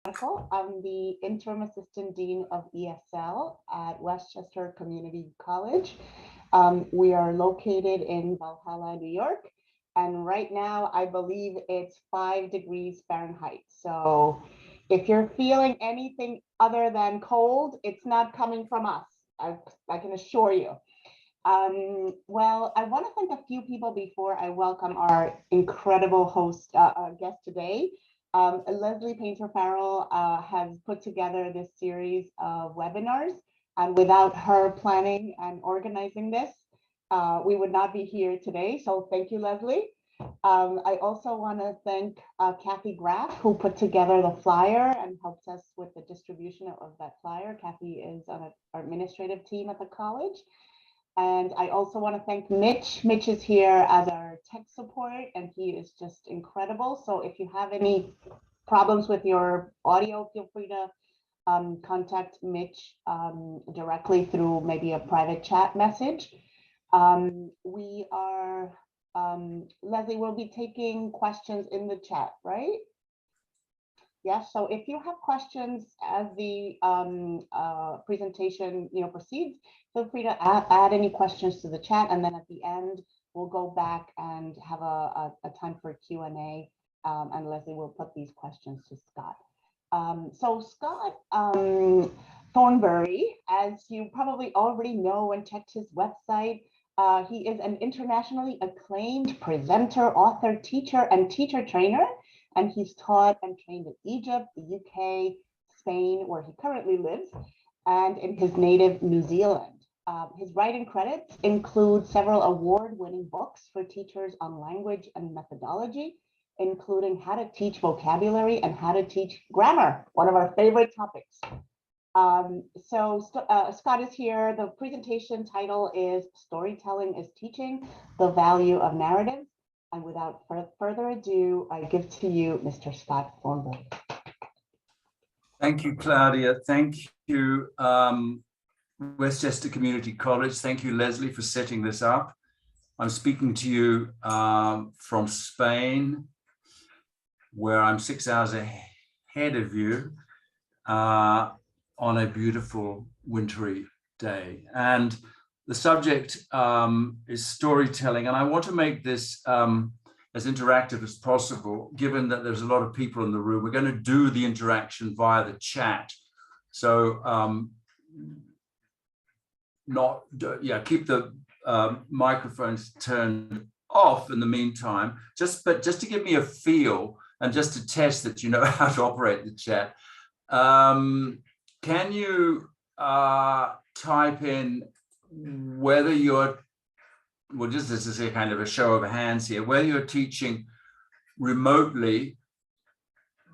I'm the Interim Assistant Dean of ESL at Westchester Community College. We are located in Valhalla, New York. And right now, I believe it's 5 degrees Fahrenheit. So if you're feeling anything other than cold, it's not coming from us. I can assure you. Well, I want to thank a few people before I welcome our incredible host guest today. Leslie Painter Farrell has put together this series of webinars, and without her planning and organizing this, we would not be here today. So thank you, Leslie. I also want to thank Kathy Graff, who put together the flyer and helped us with the distribution of that flyer. Kathy is on our administrative team at the college. And I also want to thank Mitch. Mitch is here as our tech support, and he is just incredible. So if you have any problems with your audio, feel free to contact Mitch directly through maybe a private chat message. We are, Leslie, we'll be taking questions in the chat, right? Yes, so if you have questions as the presentation proceeds, feel free to add any questions to the chat, and then at the end we'll go back and have a time for Q&A, and Leslie will put these questions to Scott. So Scott Thornberry, as you probably already know and checked his website, he is an internationally acclaimed presenter, author, teacher, and teacher trainer. And he's taught and trained in Egypt, the UK, Spain, where he currently lives, and in his native New Zealand. His writing credits include several award-winning books for teachers on language and methodology, including How to Teach Vocabulary and How to Teach Grammar, one of our favorite topics. Scott is here. The presentation title is Storytelling is Teaching, the Value of Narrative. And without further ado, I give to you, Mr. Scott Thornberry. Thank you, Claudia. Thank you, Westchester Community College. Thank you, Leslie, for setting this up. I'm speaking to you from Spain, where I'm 6 hours ahead of you on a beautiful wintry day. And the subject is storytelling, and I want to make this as interactive as possible, given that there's a lot of people in the room. We're going to do the interaction via the chat. So keep the microphones turned off in the meantime, but just to give me a feel and just to test that you know how to operate the chat. Can you type in whether you're, well, just this is a kind of a show of hands here, whether you're teaching remotely,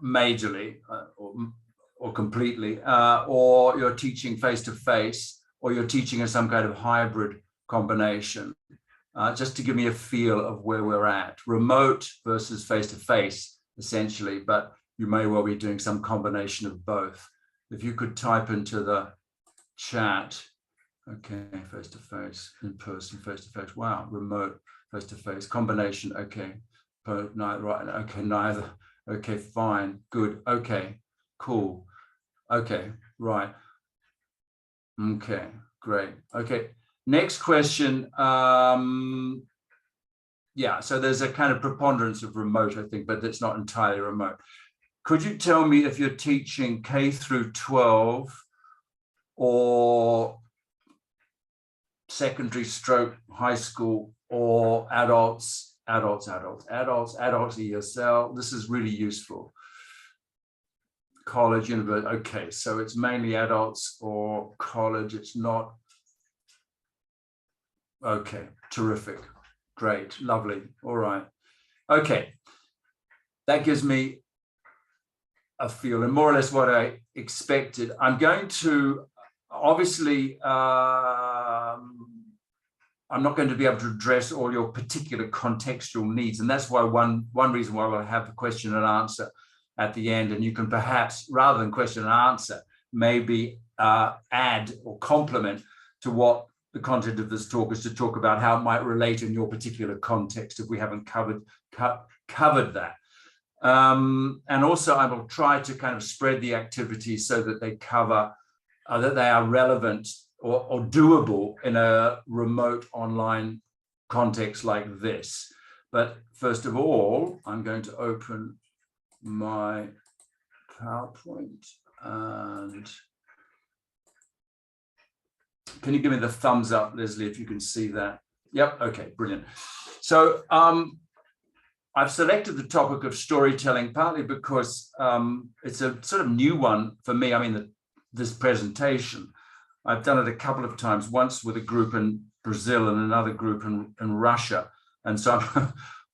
majorly, or completely, or you're teaching face-to-face, or you're teaching in some kind of hybrid combination, just to give me a feel of where we're at. Remote versus face-to-face, essentially, but you may well be doing some combination of both. If you could type into the chat, okay, face-to-face, in-person, face-to-face, wow, remote, face-to-face, combination, okay, right, okay, neither, okay, fine, good, okay, cool, okay, right, okay, great, okay. Next question, yeah, so there's a kind of preponderance of remote, I think, but it's not entirely remote. Could you tell me if you're teaching K through 12 or secondary stroke high school, or adults, ESL? This is really useful. College, university, okay, so it's mainly adults or college, it's not, okay, terrific, great, lovely, all right. Okay, that gives me a feel and more or less what I expected. I'm going to, obviously, I'm not going to be able to address all your particular contextual needs. And that's why one reason why we'll have the question and answer at the end. And you can perhaps, rather than question and answer, maybe add or complement to what the content of this talk is, to talk about how it might relate in your particular context if we haven't covered that. And also I will try to kind of spread the activities so that they cover, that they are relevant or doable in a remote online context like this. But first of all, I'm going to open my PowerPoint, and can you give me the thumbs up, Leslie, if you can see that? Yep, okay, brilliant. So I've selected the topic of storytelling partly because it's a sort of new one for me. I mean, this presentation, I've done it a couple of times, once with a group in Brazil and another group in Russia. And so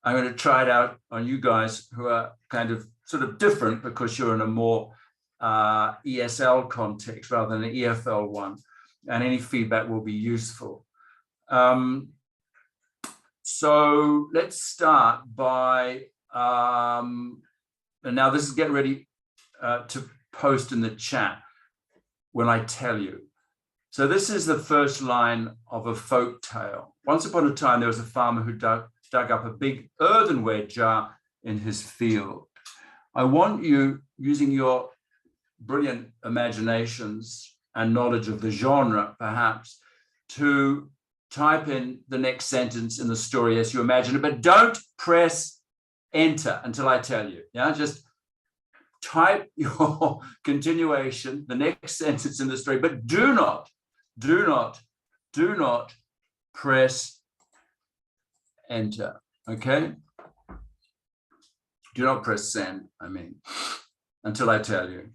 I'm going to try it out on you guys who are kind of sort of different because you're in a more ESL context rather than an EFL one. And any feedback will be useful. So let's start by, and now this is get ready to post in the chat when I tell you. So this is the first line of a folk tale. Once upon a time, there was a farmer who dug up a big earthenware jar in his field. I want you, using your brilliant imaginations and knowledge of the genre, perhaps, to type in the next sentence in the story as you imagine it, but don't press enter until I tell you. Yeah, just type your continuation, the next sentence in the story, but do not press enter. Okay? Do not press send, I mean, until I tell you.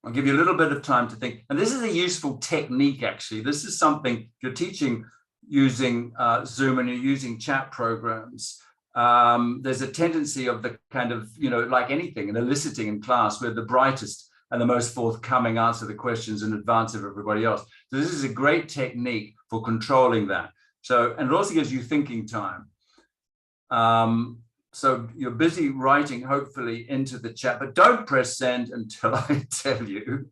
I'll give you a little bit of time to think. And this is a useful technique, actually. This is something you're teaching using Zoom and you're using chat programs. There's a tendency of the kind of, like anything, an eliciting in class where the brightest and the most forthcoming answer the questions in advance of everybody else. So this is a great technique for controlling that. So, and it also gives you thinking time. So you're busy writing, hopefully, into the chat, but don't press send until I tell you.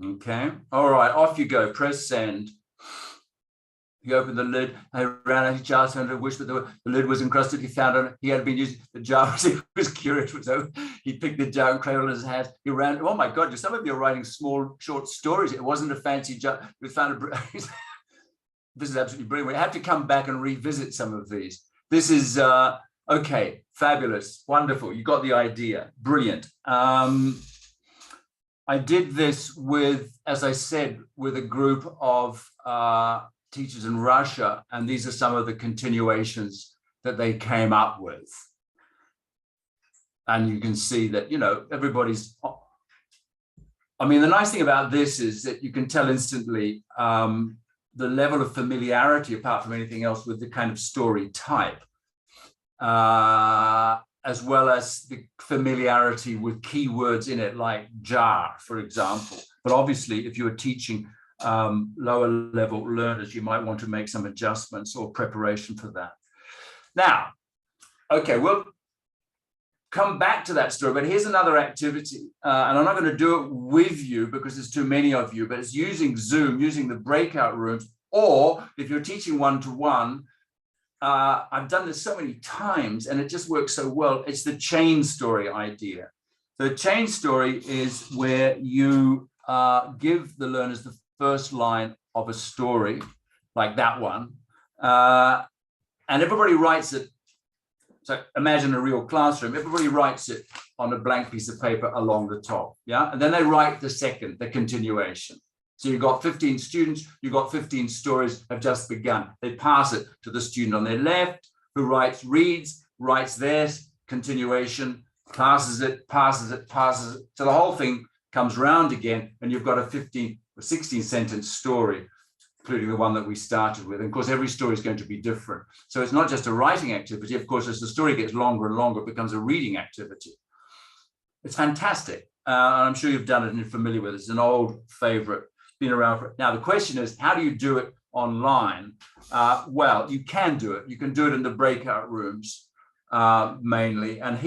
Okay, all right, off you go, press send. He opened the lid, I ran out of jars under a wish, but the lid was encrusted. He found it, he had been using the jar, he was curious, so he picked the jar and cradled his hand. He ran, oh my God, some of you are writing small, short stories. It wasn't a fancy jar. We found a, this is absolutely brilliant. We have to come back and revisit some of these. This is, okay, fabulous, wonderful. You got the idea, brilliant. I did this with, as I said, with a group of teachers in Russia, and these are some of the continuations that they came up with. And you can see that, everybody's, I mean, the nice thing about this is that you can tell instantly the level of familiarity, apart from anything else, with the kind of story type, as well as the familiarity with keywords in it, like jar, for example. But obviously, if you're teaching lower level learners, you might want to make some adjustments or preparation for that. Now, okay, we'll come back to that story, but here's another activity, and I'm not going to do it with you because there's too many of you, but it's using Zoom, using the breakout rooms, or if you're teaching one-to-one, I've done this so many times and it just works so well. It's the chain story idea. The chain story is where you give the learners the first line of a story, like that one, and everybody writes it. So imagine a real classroom. Everybody writes it on a blank piece of paper along the top, yeah? And then they write the continuation. So you've got 15 students, you've got 15 stories have just begun. They pass it to the student on their left, who reads, writes their continuation, passes it. So the whole thing comes round again, and you've got a 15 or 16 sentence story, including the one that we started with. And of course, every story is going to be different. So it's not just a writing activity. Of course, as the story gets longer and longer, it becomes a reading activity. It's fantastic. And I'm sure you've done it and you're familiar with it. It's an old favorite, been around for. Now, the question is, how do you do it online? Well, you can do it. You can do it in the breakout rooms mainly. And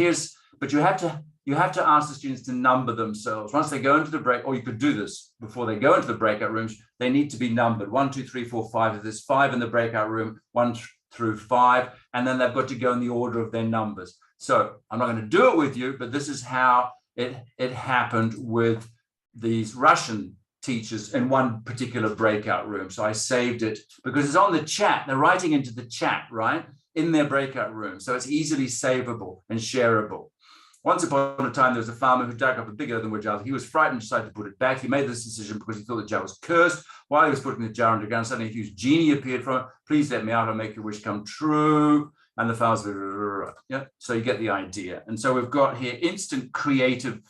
but you have to you have to ask the students to number themselves. Once they go into the break, or you could do this before they go into the breakout rooms, they need to be numbered 1, 2, 3, 4, 5. If there's 5 in the breakout room, 1 through 5, and then they've got to go in the order of their numbers. So I'm not going to do it with you, but this is how it happened with these Russian teachers in one particular breakout room. So I saved it because it's on the chat. They're writing into the chat, right, in their breakout room. So it's easily savable and shareable. Once upon a time, there was a farmer who dug up a big earthenware jar. He was frightened, decided to put it back. He made this decision because he thought the jar was cursed. While he was putting the jar underground, suddenly a huge genie appeared from it. Please let me out, I'll make your wish come true. And the farmer's, yeah. So you get the idea. And so we've got here instant creative,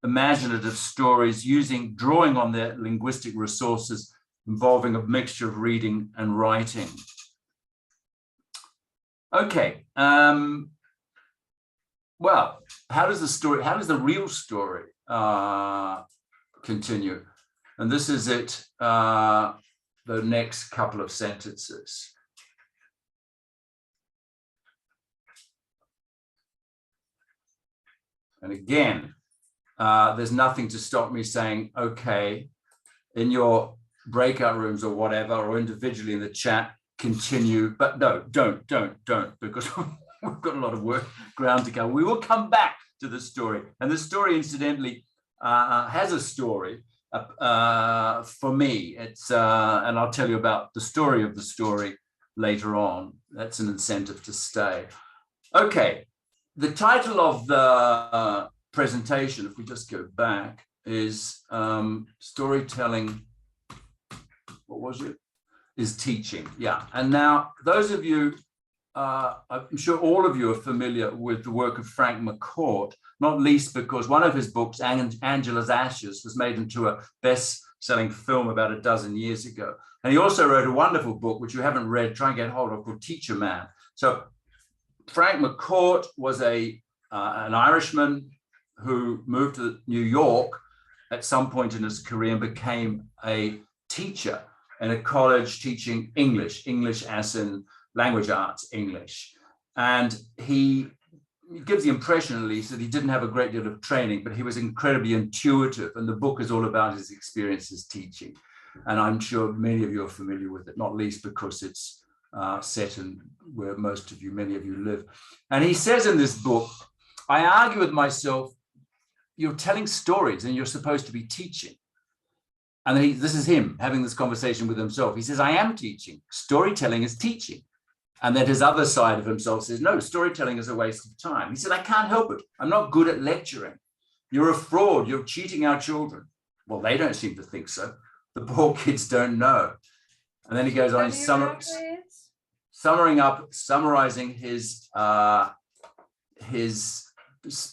imaginative stories drawing on their linguistic resources, involving a mixture of reading and writing. Okay. Well, how does the real story continue? And this is it, the next couple of sentences. And again, there's nothing to stop me saying, okay, in your breakout rooms or whatever, or individually in the chat, continue, but no, don't, because we've got a lot of ground to cover. We will come back to the story. And the story, incidentally, has a story for me. It's and I'll tell you about the story of the story later on. That's an incentive to stay. Okay, the title of the presentation, if we just go back, is storytelling. What was it? Is teaching. Yeah. And now those of you, I'm sure all of you are familiar with the work of Frank McCourt, not least because one of his books, Angela's Ashes, was made into a best-selling film about a dozen years ago. And he also wrote a wonderful book, which you haven't read, try and get hold of, called Teacher Man. So Frank McCourt was an Irishman who moved to New York at some point in his career and became a teacher in a college teaching English as in language arts English. And he gives the impression, at least, that he didn't have a great deal of training, but he was incredibly intuitive. And the book is all about his experiences teaching. And I'm sure many of you are familiar with it, not least because it's set in where many of you live. And he says in this book, I argue with myself, you're telling stories and you're supposed to be teaching. And then this is him having this conversation with himself. He says, I am teaching. Storytelling is teaching. And then his other side of himself says, no, storytelling is a waste of time. He said, I can't help it. I'm not good at lecturing. You're a fraud. You're cheating our children. Well, they don't seem to think so. The poor kids don't know. And then he goes on, summarizing his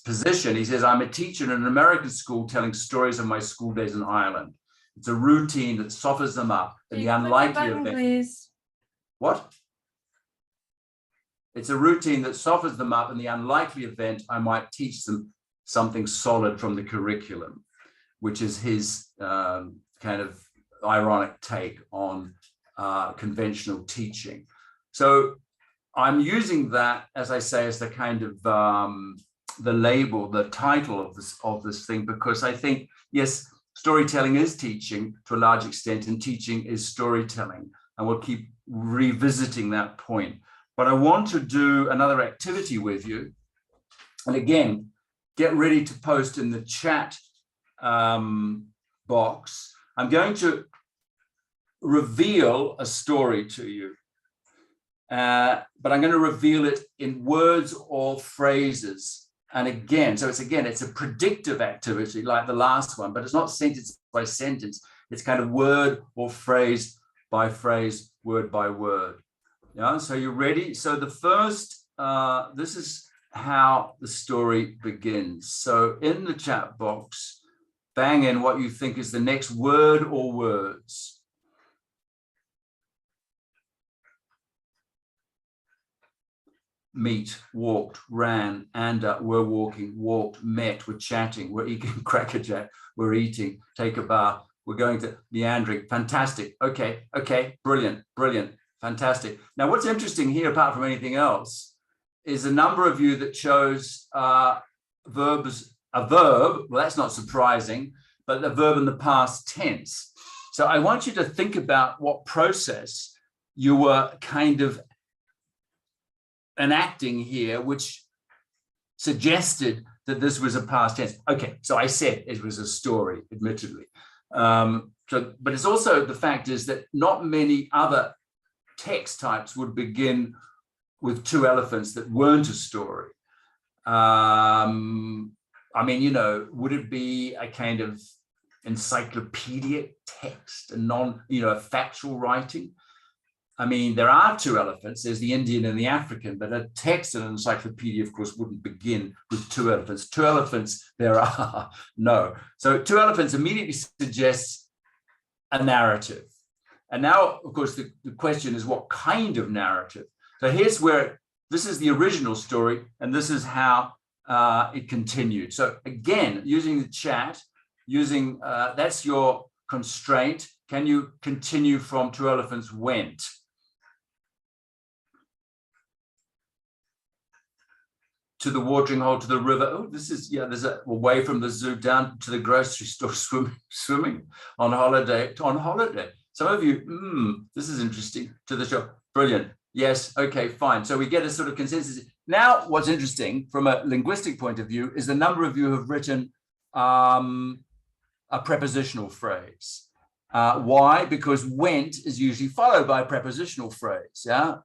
position. He says, I'm a teacher in an American school telling stories of my school days in Ireland. It's a routine that softens them up in the unlikely event. What? It's a routine that softens them up in the unlikely event I might teach them something solid from the curriculum, which is his kind of ironic take on conventional teaching. So I'm using that, as I say, as the kind of the label, the title of this thing, because I think, yes, storytelling is teaching to a large extent, and teaching is storytelling. And we'll keep revisiting that point. But I want to do another activity with you. And again, get ready to post in the chat box. I'm going to reveal a story to you. But I'm going to reveal it in words or phrases. And again, it's a predictive activity like the last one, but it's not sentence by sentence. It's kind of word or phrase by phrase, word by word. Yeah, so you ready? So the first, this is how the story begins. So in the chat box, bang in what you think is the next word or words. Meet, walked, ran, and we're walking, walked, met, we're chatting, we're eating Cracker Jack, we're eating, take a bath, we're going to meandering. Fantastic. Okay, brilliant, fantastic. Now, what's interesting here, apart from anything else, is a number of you that chose verbs a verb. Well, that's not surprising, but the verb in the past tense. So I want you to think about what process you were kind of enacting here, which suggested that this was a past tense. Okay, so I said it was a story, admittedly. But it's also, the fact is that not many other text types would begin with two elephants that weren't a story. I mean, you know, would it be a kind of encyclopedic text, a a factual writing? I mean, there are two elephants. There's the Indian and the African, but a text and an encyclopedia, of course, wouldn't begin with two elephants. Two elephants there are, no. So two elephants immediately suggests a narrative. And now, of course, the question is what kind of narrative? So here's where, this is the original story, and this is how it continued. So again, using the chat, that's your constraint. Can you continue from two elephants went? To the watering hole, to the river. Oh, this is, yeah, there's away from the zoo down to the grocery store, swimming on holiday. Some of you, this is interesting, to the shop. Brilliant. Yes, okay, fine. So we get a sort of consensus. Now, what's interesting from a linguistic point of view is the number of you have written a prepositional phrase. Why? Because went is usually followed by a prepositional phrase, yeah?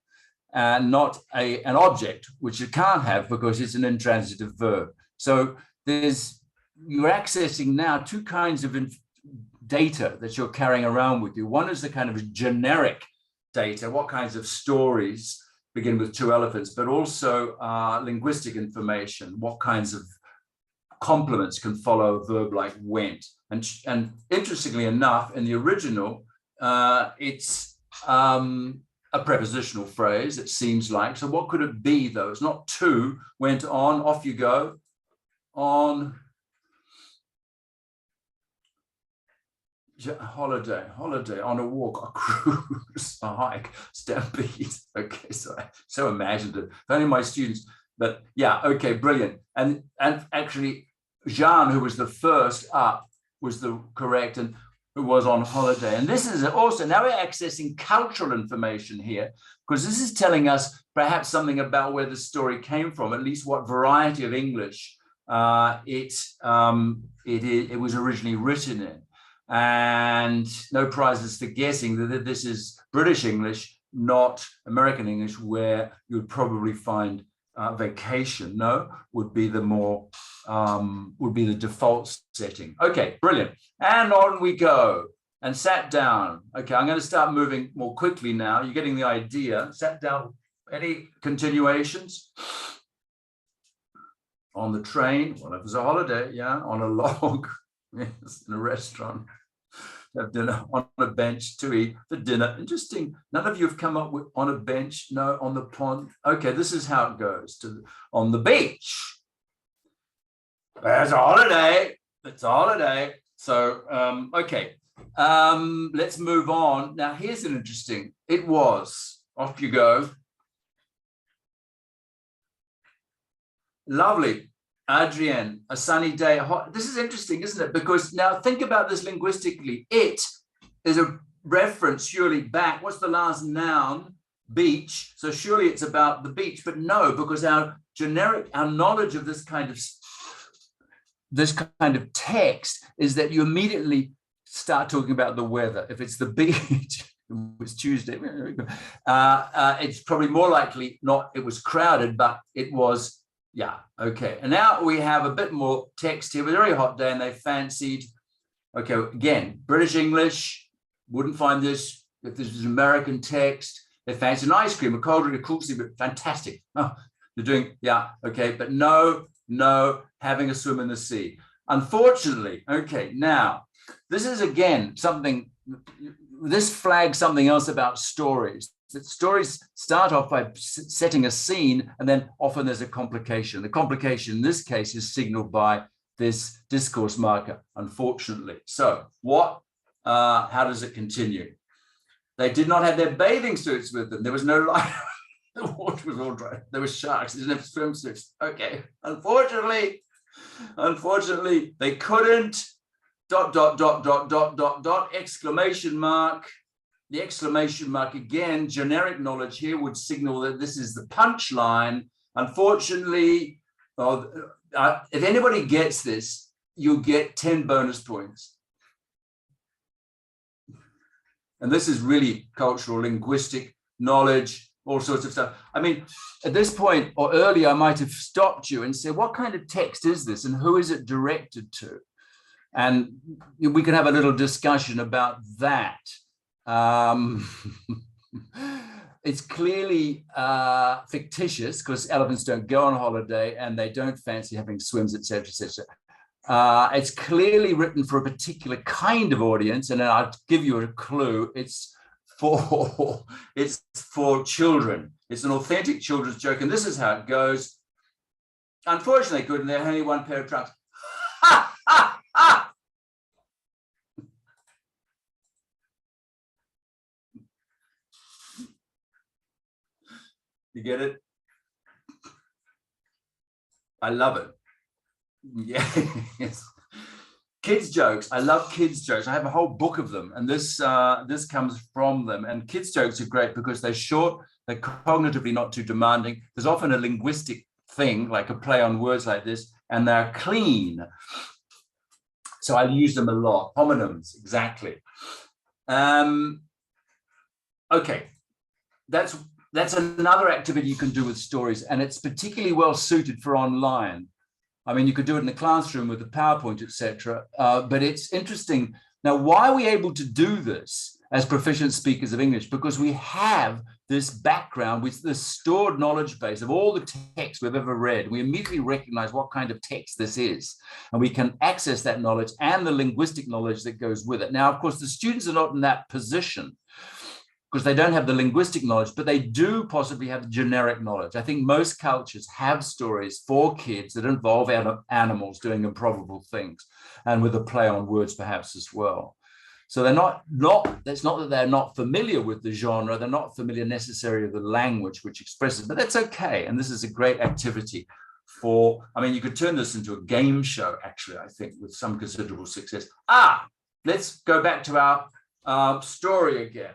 And not an object, which it can't have because it's an intransitive verb. So you're accessing now two kinds of data that you're carrying around with you. One is the kind of generic data, what kinds of stories begin with two elephants, but also linguistic information, what kinds of complements can follow a verb like went. And interestingly enough, in the original, it's a prepositional phrase, it seems like. So what could it be, though? It's not two, went on, off you go, on holiday, on a walk, a cruise, a hike, stampede. Okay, so imaginative. If only my students, but yeah, okay, brilliant. And actually, Jean, who was the first up, was the correct, and who was on holiday. And this is also, now we're accessing cultural information here, because this is telling us perhaps something about where the story came from, at least what variety of English it was originally written in. And no prizes for guessing that this is British English, not American English, where you would probably find vacation, would be the more, would be the default setting. Okay, brilliant. And on we go. And sat down. Okay, I'm going to start moving more quickly now. You're getting the idea. Sat down. Any continuations? On the train, well, it was a holiday, yeah, on a log, yes, in a restaurant. Have dinner on a bench to eat for dinner. Interesting. None of you have come up with on a bench. No, on the pond. Okay, this is how it goes. On the beach. There's a holiday. It's a holiday. So, okay. Let's move on. Now, here's an interesting. It was. Off you go. Lovely. Adrienne, a sunny day. Hot. This is interesting, isn't it? Because now think about this linguistically. It is a reference surely back. What's the last noun? Beach. So surely it's about the beach, but no, because our knowledge of this kind of text is that you immediately start talking about the weather. If it's the beach, it was Tuesday. It's probably more likely not. It was crowded, but it was. Yeah, okay. And now we have a bit more text here. It was a very hot day and they fancied, okay, again, British English, wouldn't find this if this was American text. They fancied an ice cream, a cold drink, a cool sleep, but fantastic. Oh, you're doing, yeah, okay, but no, having a swim in the sea. Unfortunately, okay, now, this is again something, this flags something else about stories. That stories start off by setting a scene, and then often there's a complication. The complication in this case is signaled by this discourse marker, unfortunately. So how does it continue? They did not have their bathing suits with them. There was no light. The water was all dry. There were sharks. They didn't have swimsuits. Okay. Unfortunately, Unfortunately, they couldn't. ... Exclamation mark. The exclamation mark again, generic knowledge here would signal that this is the punchline. Unfortunately, if anybody gets this, you'll get 10 bonus points. And this is really cultural, linguistic knowledge, all sorts of stuff. I mean, at this point or earlier, I might have stopped you and said, what kind of text is this and who is it directed to? And we can have a little discussion about that. It's clearly fictitious because elephants don't go on holiday and they don't fancy having swims, etc., etc. It's clearly written for a particular kind of audience, and I'll give you a clue. It's for children. It's an authentic children's joke, and this is how it goes. Unfortunately, they couldn't. They had only one pair of trunks. Ha, ha, ha. You get it? I love it. Yes. Kids jokes. I love kids jokes. I have a whole book of them, and this comes from them. And kids jokes are great because they're short, they're cognitively not too demanding. There's often a linguistic thing, like a play on words like this, and they're clean. So I use them a lot. Homonyms, exactly. Okay, that's another activity you can do with stories, and it's particularly well suited for online. I mean, you could do it in the classroom with the PowerPoint, etc. But it's interesting. Now, why are we able to do this as proficient speakers of English? Because we have this background with this stored knowledge base of all the texts we've ever read. We immediately recognize what kind of text this is, and we can access that knowledge and the linguistic knowledge that goes with it. Now, of course, the students are not in that position because they don't have the linguistic knowledge, but they do possibly have the generic knowledge. I think most cultures have stories for kids that involve animals doing improbable things, and with a play on words perhaps as well. So they're that's not that they're not familiar with the genre, they're not familiar necessarily with the language which expresses, but that's okay. And this is a great activity for, I mean, you could turn this into a game show, actually, I think, with some considerable success. Let's go back to our story again.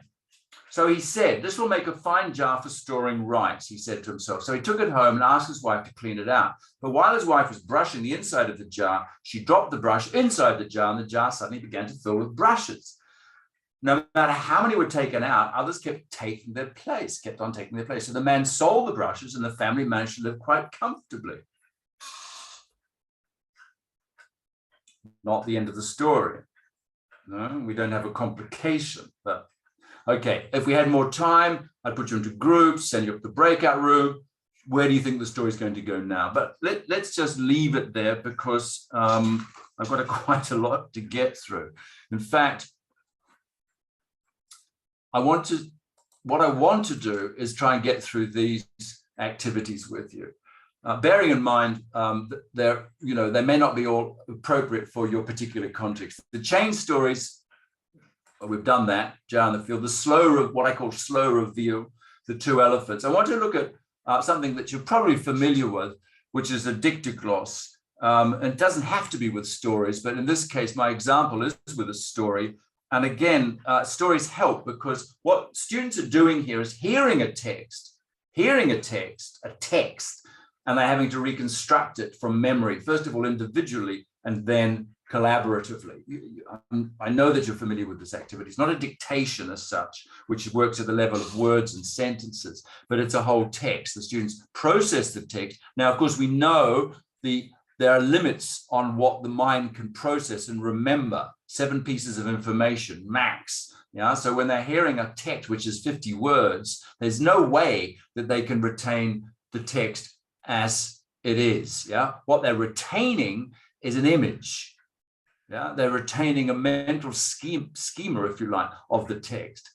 So he said, this will make a fine jar for storing rice, he said to himself. So he took it home and asked his wife to clean it out. But while his wife was brushing the inside of the jar, she dropped the brush inside the jar, and the jar suddenly began to fill with brushes. No matter how many were taken out, others kept on taking their place. So the man sold the brushes, and the family managed to live quite comfortably. Not the end of the story. No, we don't have a complication, but okay, if we had more time, I'd put you into groups, send you up to the breakout room. Where do you think the story is going to go now? But let's just leave it there because I've got quite a lot to get through. In fact, what I want to do is try and get through these activities with you. Bearing in mind they may not be all appropriate for your particular context. The chain stories, we've done that, jar in the field. The what I call slow reveal, the two elephants. I want to look at something that you're probably familiar with, which is a Dicta Gloss. And it doesn't have to be with stories, but in this case, my example is with a story. And again, stories help because what students are doing here is hearing a text, and they're having to reconstruct it from memory, first of all, individually, and then collaboratively. I know that you're familiar with this activity. It's not a dictation as such, which works at the level of words and sentences, but it's a whole text. The students process the text. Now, of course, we know there are limits on what the mind can process and remember. 7 pieces of information, max. Yeah, so when they're hearing a text, which is 50 words, there's no way that they can retain the text as it is. Yeah, what they're retaining is an image. Yeah, they're retaining a mental schema, if you like, of the text.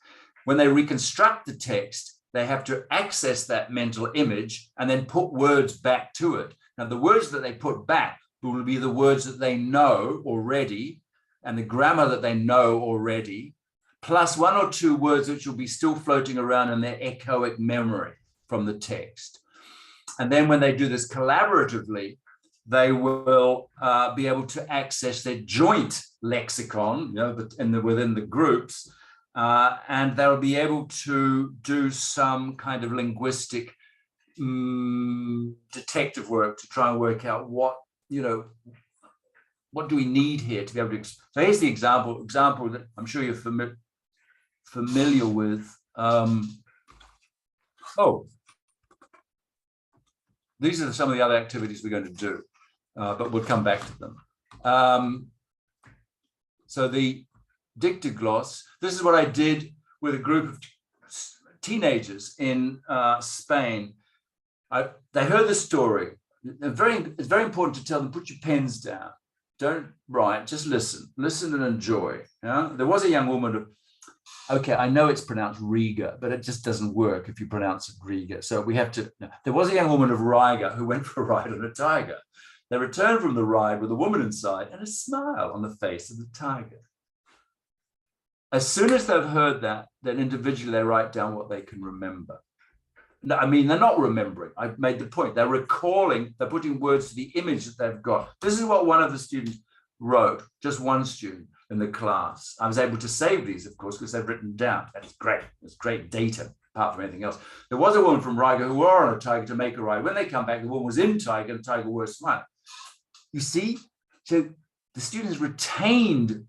When they reconstruct the text, they have to access that mental image and then put words back to it. Now, the words that they put back will be the words that they know already and the grammar that they know already, plus 1 or 2 words which will be still floating around in their echoic memory from the text. And then when they do this collaboratively, they will be able to access their joint lexicon, within the groups, and they'll be able to do some kind of linguistic detective work to try and work out what do we need here to be able to. So here's the example that I'm sure you're familiar with. These are some of the other activities we're going to do, but we'll come back to them. So the Dicta Gloss, this is what I did with a group of teenagers in Spain. They heard the story. It's very important to tell them, put your pens down. Don't write, just listen and enjoy. Yeah? There was a young woman okay, I know it's pronounced Riga, but it just doesn't work if you pronounce it Riga. So we have to, no. There was a young woman of Riga who went for a ride on a tiger. They returned from the ride with a woman inside and a smile on the face of the tiger. As soon as they've heard that, then individually they write down what they can remember. No, I mean, they're not remembering. I've made the point. They're recalling, they're putting words to the image that they've got. This is what one of the students wrote, just one student in the class. I was able to save these, of course, because they've written down. That's great. It's great data, apart from anything else. There was a woman from Riga who were on a tiger to make a ride. When they come back, the woman was in tiger, and the tiger was smiling. You see? So the students retained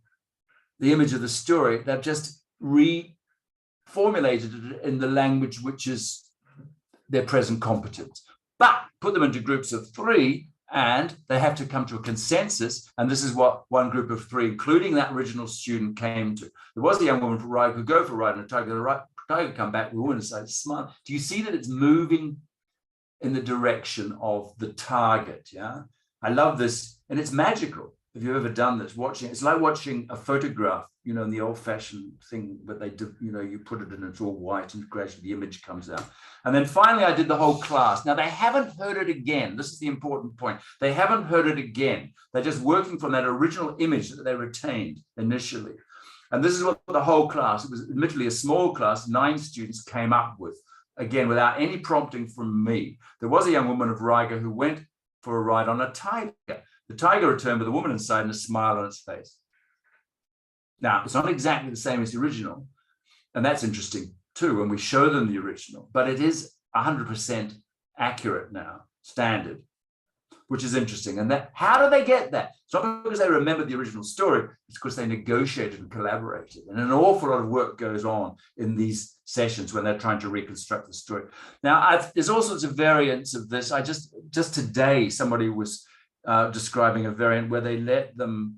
the image of the story. They've just reformulated it in the language which is their present competence. But put them into groups of 3, and they have to come to a consensus. And this is what one group of 3, including that original student, came to. There was a young woman from Riga who go for a ride on a tiger. The tiger come back, the woman decided, smile. Do you see that it's moving in the direction of the target? Yeah, I love this, and it's magical. If you've ever done this, it's like watching a photograph, in the old-fashioned thing, but they do, you put it in, it's all white, and gradually the image comes out. And then finally, I did the whole class. Now, they haven't heard it again. This is the important point. They haven't heard it again. They're just working from that original image that they retained initially. And this is what the whole class, it was admittedly a small class, 9 students came up with, again, without any prompting from me. There was a young woman of Riga who went for a ride on a tiger. The tiger returned with a woman inside and a smile on its face. Now, it's not exactly the same as the original, and that's interesting too when we show them the original, but it is 100% accurate now, standard, which is interesting. And that, how do they get that? It's not because they remember the original story, it's because they negotiated and collaborated. And an awful lot of work goes on in these sessions when they're trying to reconstruct the story. Now, there's all sorts of variants of this. I just today, somebody was describing a variant where they let them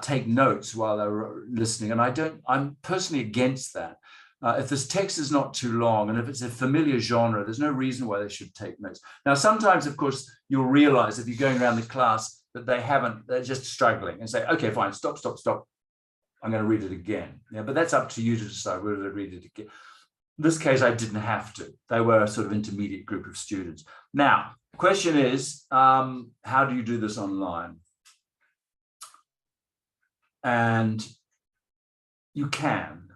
take notes while they're listening. And I'm personally against that. If this text is not too long and if it's a familiar genre, there's no reason why they should take notes. Now, sometimes, of course, you'll realize if you're going around the class that they're just struggling and say, okay, fine, stop. I'm going to read it again. Yeah, but that's up to you to decide whether to read it again. In this case, I didn't have to. They were a sort of intermediate group of students. Now, the question is, how do you do this online? And you can,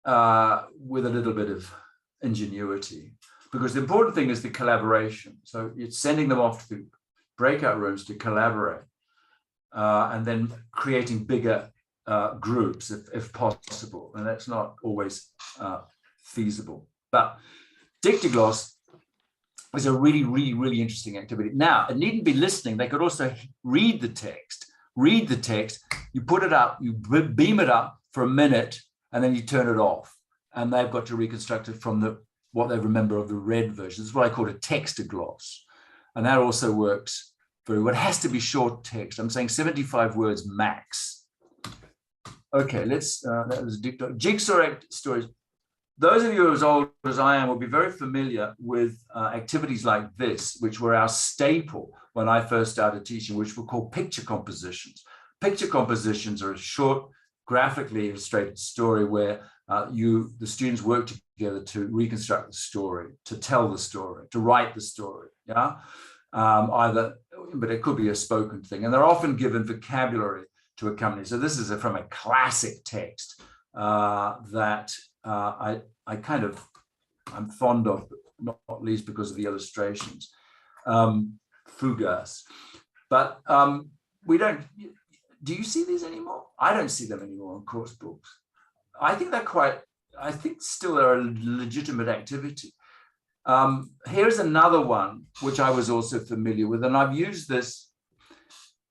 with a little bit of ingenuity, because the important thing is the collaboration. So it's sending them off to breakout rooms to collaborate, and then creating bigger groups if possible. And that's not always feasible. But Dicta Gloss is a really, really, really interesting activity. Now, it needn't be listening. They could also read the text. You put it up, you beam it up for a minute, and then you turn it off. And they've got to reconstruct it from what they remember of the read version. This is what I call a Dicta Gloss. And that also works very well. It has to be short text. I'm saying 75 words max. Okay, that was Jigsaw Stories. Those of you as old as I am will be very familiar with activities like this, which were our staple when I first started teaching, which were called picture compositions. Picture compositions are a short, graphically illustrated story where the students work together to reconstruct the story, to tell the story, to write the story. Yeah, but it could be a spoken thing, and they're often given vocabulary to accompany. So this is from a classic text that I'm fond of, not least because of the illustrations. Fugas. But we don't, do you see these anymore? I don't see them anymore in course books. I think I think still they're a legitimate activity. Here's another one, which I was also familiar with, and I've used this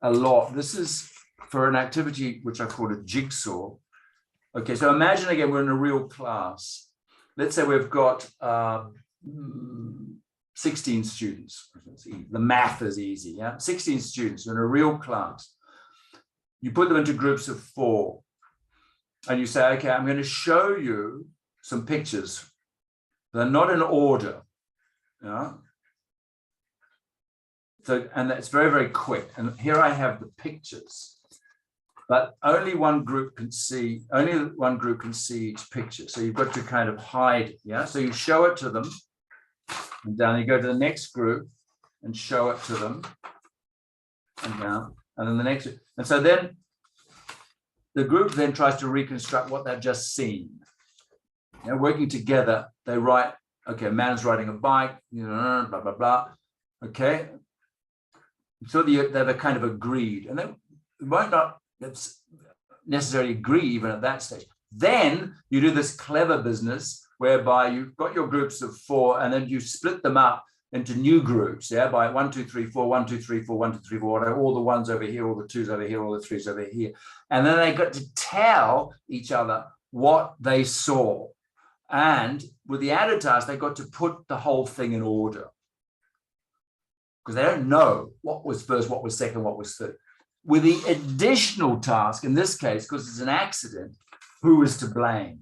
a lot. This is for an activity which I call a jigsaw. Okay, so imagine again, we're in a real class. Let's say we've got 16 students. The math is easy, yeah? 16 students in a real class. You put them into groups of 4, and you say, okay, I'm going to show you some pictures. They're not in order, yeah? So, and that's very, very quick. And here I have the pictures, but only one group can see each picture. So you've got to kind of hide, yeah? So you show it to them, and down you go to the next group and show it to them, and down, and then the next, and so then the group then tries to reconstruct what they've just seen. You know, working together, they write, okay, a man's riding a bike, you know, blah, blah, blah. Okay. So they've kind of agreed, and they might not necessarily agree even at that stage. Then you do this clever business whereby you've got your groups of 4, and then you split them up into new groups, yeah, by 1, 2, 3, 4, 1, 2, 3, 4, 1, 2, 3, 4, all the 1s over here, all the 2s over here, all the 3s over here. And then they got to tell each other what they saw. And with the added task, they got to put the whole thing in order, because they don't know what was first, what was second, what was third. With the additional task, in this case, because it's an accident, who is to blame?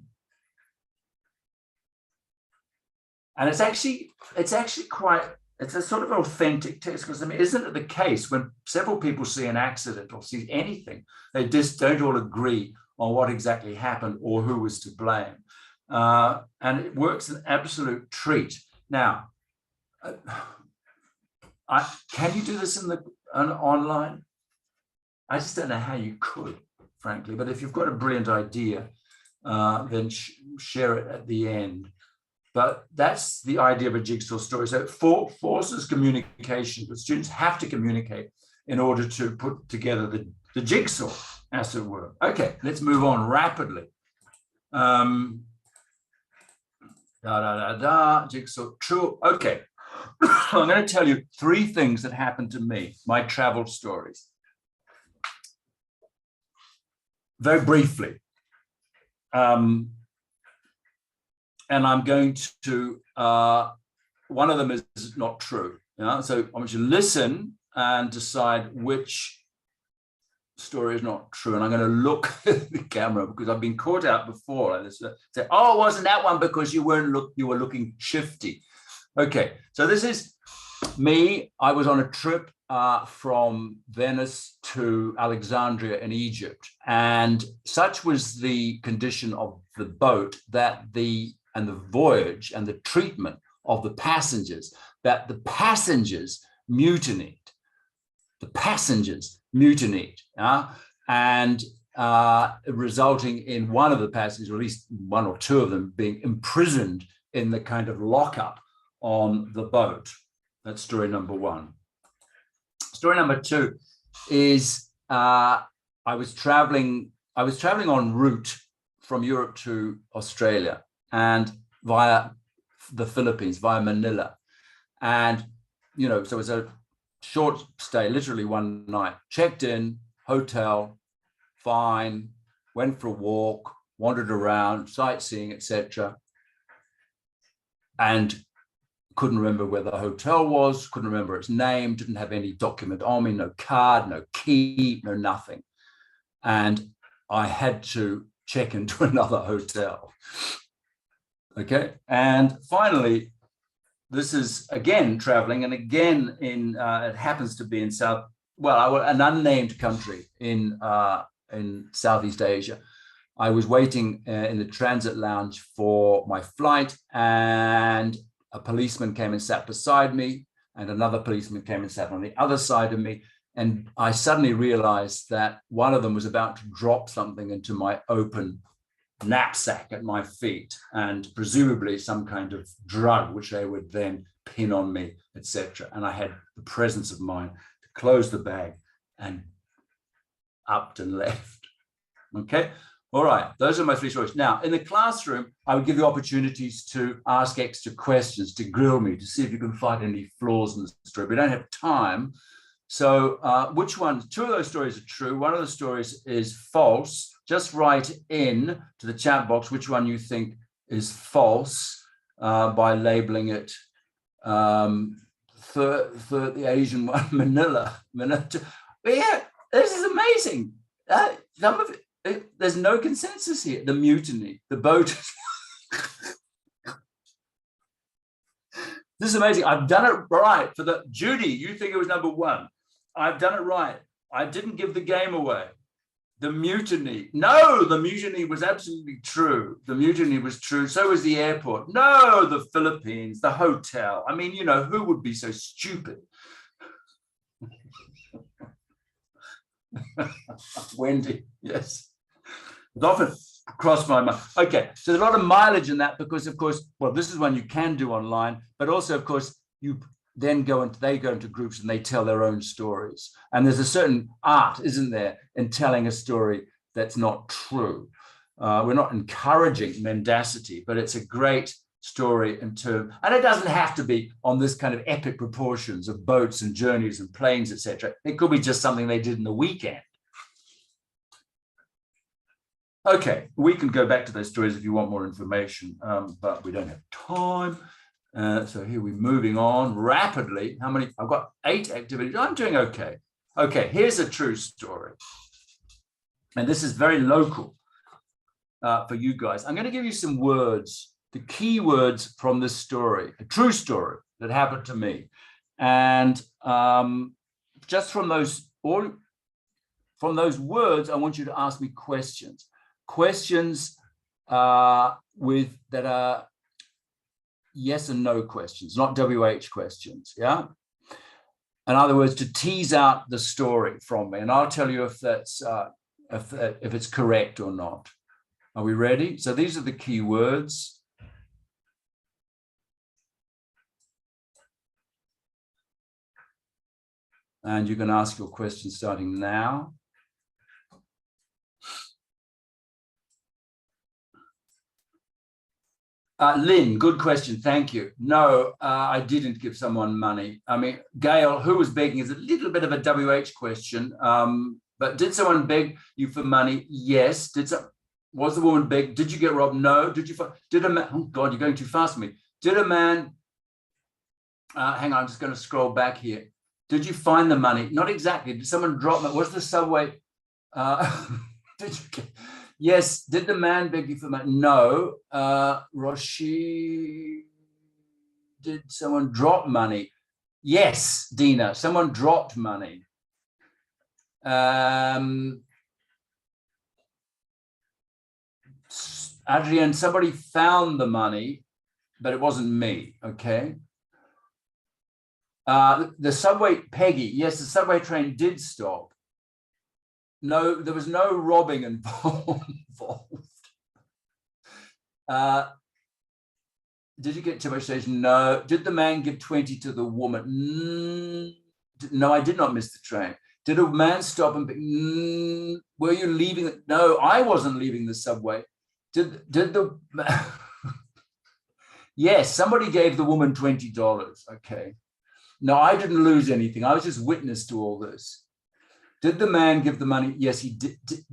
And it's actually quite, it's a sort of authentic text, because I mean, isn't it the case when several people see an accident or see anything, they just don't all agree on what exactly happened or who was to blame? And it works an absolute treat. Now, can you do this online? I just don't know how you could, frankly, but if you've got a brilliant idea, then share it at the end. But that's the idea of a jigsaw story. So it forces communication, but students have to communicate in order to put together the jigsaw, as it were. Okay, let's move on rapidly. Jigsaw, true. Okay, I'm going to tell you 3 things that happened to me, my travel stories. Very briefly. And I'm going to, one of them is not true. Yeah? So I want you to listen and decide which story is not true. And I'm going to look at the camera because I've been caught out before. And say, oh, wasn't that one because you were looking shifty. Okay, so this is me. I was on a trip from Venice to Alexandria in Egypt. And such was the condition of the boat that the voyage and the treatment of the passengers, that the passengers mutinied. The passengers mutinied, and resulting in one of the passengers, or at least 1 or 2 of them, being imprisoned in the kind of lockup on the boat. That's story number 1. Story number 2 is I was traveling en route from Europe to Australia, and via the Philippines, via Manila. And, you know, so it was a short stay, literally 1 night, checked in, hotel, fine, went for a walk, wandered around, sightseeing, etc. And couldn't remember where the hotel was, couldn't remember its name, didn't have any document on me, no card, no key, no nothing. And I had to check into another hotel. Okay, and finally, this is again traveling, and again it happens to be in an unnamed country in Southeast Asia. I was waiting in the transit lounge for my flight, and a policeman came and sat beside me, and another policeman came and sat on the other side of me. And I suddenly realized that one of them was about to drop something into my open knapsack at my feet, and presumably some kind of drug, which they would then pin on me, etc. And I had the presence of mind to close the bag and upped and left. Okay. All right. Those are my 3 stories. Now, in the classroom, I would give you opportunities to ask extra questions, to grill me, to see if you can find any flaws in the story. We don't have time. So which one? 2 of those stories are true. One of the stories is false. Just write in to the chat box which one you think is false by labeling it the Asian one, Manila. Yeah, this is amazing. Some of it, there's no consensus here. The mutiny, the boat. This is amazing. I've done it right for the Judy. You think it was number 1. I've done it right. I didn't give the game away. The mutiny. No, the mutiny was absolutely true. The mutiny was true. So was the airport. No, the Philippines, the hotel. I mean, you know, who would be so stupid? Wendy, yes. It's often crossed my mind. Okay, so there's a lot of mileage in that because, of course, well, this is one you can do online, but also, of course, you then they go into groups and they tell their own stories. And there's a certain art, isn't there, in telling a story that's not true. We're not encouraging mendacity, but it's a great story in terms, and it doesn't have to be on this kind of epic proportions of boats and journeys and planes, etc. It could be just something they did in the weekend. Okay, we can go back to those stories if you want more information, but we don't have time. So here we're moving on rapidly. How many? I've got 8 activities. I'm doing okay. Okay, here's a true story. And this is very local for you guys. I'm going to give you some words, the key words from this story, a true story that happened to me. And just from those words, I want you to ask me questions. Questions that are yes and no questions, not WH questions, yeah? In other words, to tease out the story from me, and I'll tell you if that's if it's correct or not. Are we ready? So these are the key words. And you can ask your question starting now. Lynn, good question. Thank you. No, I didn't give someone money. I mean, Gail, who was begging is a little bit of a WH question. But did someone beg you for money? Yes. Was the woman beg? Did you get robbed? No. Did a man? Oh God, you're going too fast for me. Did a man? Hang on, I'm just going to scroll back here. Did you find the money? Not exactly. Did someone drop it? Was the subway? Did you get? Yes. Did the man beg you for money? No. Roshi, did someone drop money? Yes, Dina, someone dropped money. Adrian, somebody found the money, but it wasn't me, okay? The subway, Peggy, yes, the subway train did stop. No, there was no robbing involved. Did you get too much station? No. Did the man give 20 to the woman? No, I did not miss the train. Did a man stop and were you leaving? No, I wasn't leaving the subway. Did the yes, somebody gave the woman $20. Okay. No, I didn't lose anything. I was just witness to all this. Did the man give the money? Yes, he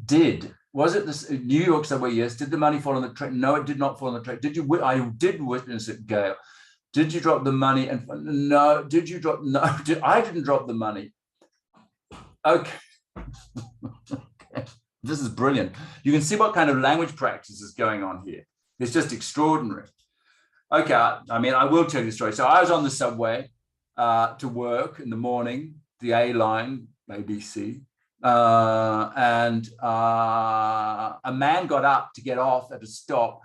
did. Was it the New York subway? Yes. Did the money fall on the train? No, it did not fall on the train. Did you? I did witness it, Gail. Did you drop the money? And no. Did you drop? No, I didn't drop the money. Okay. Okay. This is brilliant. You can see what kind of language practice is going on here. It's just extraordinary. Okay. I mean, I will tell you the story. So I was on the subway to work in the morning, the A line, ABC, and a man got up to get off at a stop,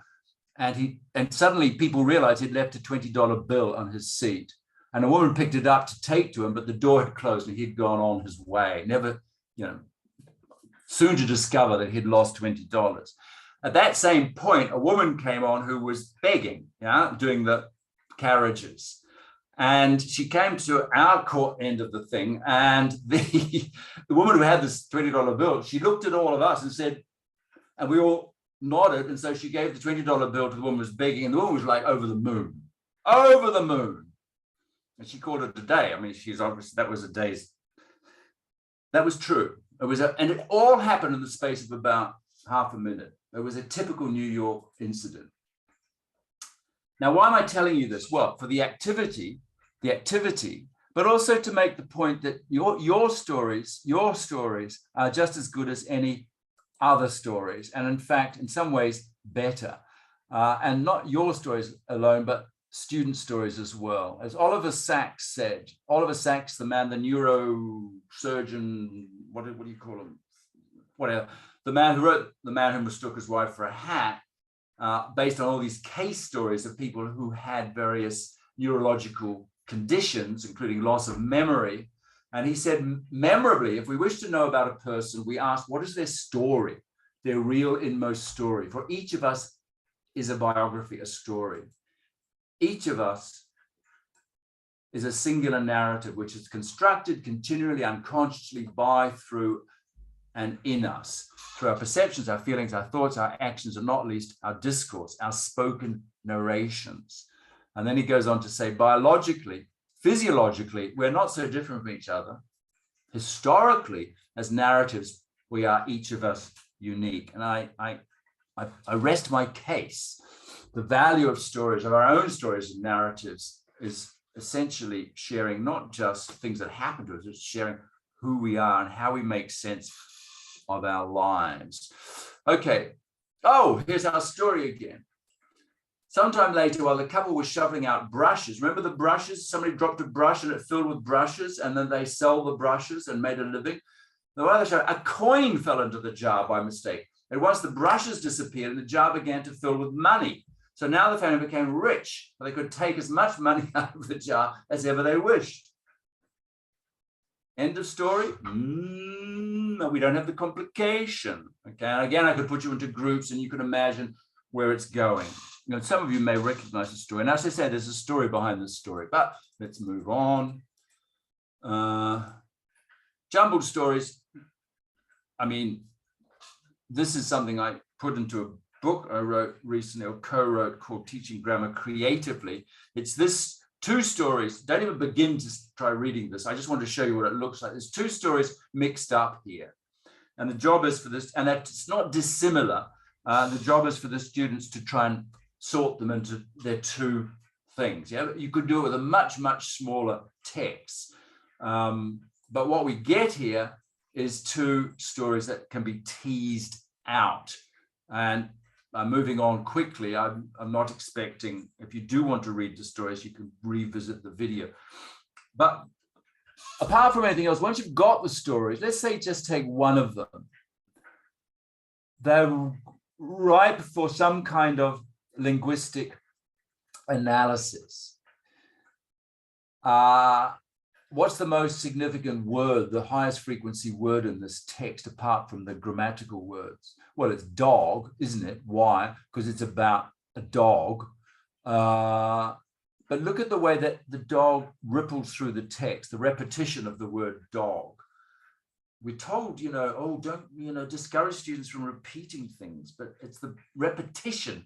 and suddenly people realized he'd left a $20 bill on his seat, and a woman picked it up to take to him, but the door had closed and he'd gone on his way, never, soon to discover that he'd lost $20. At that same point, a woman came on who was begging, doing the carriages. And she came to our court end of the thing. And the woman who had this $20 bill, she looked at all of us and said, and we all nodded. And so she gave the $20 bill to the woman who was begging. And the woman was like over the moon, over the moon. And she called it a day. I mean, she's obviously, that was a day's, that was true. And it all happened in the space of about half a minute. It was a typical New York incident. Now, why am I telling you this? Well, for the activity, but also to make the point that your stories are just as good as any other stories. And in fact, in some ways, better. And not your stories alone, but student stories as well. As Oliver Sacks said, Oliver Sacks, the man, the neurosurgeon, what do you call him? Whatever. The man who wrote The Man Who Mistook His Wife for a Hat, based on all these case stories of people who had various neurological conditions, including loss of memory. And he said, memorably, if we wish to know about a person, we ask, what is their story, their real inmost story? For each of us is a biography, a story. Each of us is a singular narrative, which is constructed continually, unconsciously, by, through, and in us, through our perceptions, our feelings, our thoughts, our actions, and not least our discourse, our spoken narrations. And then he goes on to say, biologically, physiologically, we're not so different from each other. Historically, as narratives, we are each of us unique. And I rest my case. The value of stories, of our own stories and narratives, is essentially sharing not just things that happen to us, it's sharing who we are and how we make sense of our lives. Okay. Oh, here's our story again. Sometime later, while the couple was shoveling out brushes, remember the brushes? Somebody dropped a brush and it filled with brushes, and then they sell the brushes and made a living. A coin fell into the jar by mistake. And once the brushes disappeared, and the jar began to fill with money. So now the family became rich, but they could take as much money out of the jar as ever they wished. End of story. We don't have the complication. Okay, and again, I could put you into groups and you can imagine where it's going. You know, some of you may recognize the story. And as I said, there's a story behind this story, but let's move on. Jumbled stories. I mean, this is something I put into a book I wrote recently, or co-wrote, called Teaching Grammar Creatively. It's this two stories. Don't even begin to try reading this. I just want to show you what it looks like. There's two stories mixed up here. And the job is for this, and it's not dissimilar. The job is for the students to try and sort them into their two things. Yeah, you could do it with a much, much smaller text. But what we get here is two stories that can be teased out. And moving on quickly, I'm not expecting, if you do want to read the stories, you can revisit the video. But apart from anything else, once you've got the stories, let's say just take one of them. They're ripe for some kind of linguistic analysis. What's the most significant word, the highest frequency word in this text, apart from the grammatical words? Well, it's dog, isn't it? Why? Because it's about a dog. But look at the way that the dog ripples through the text, the repetition of the word dog. We're told, don't, discourage students from repeating things, but it's the repetition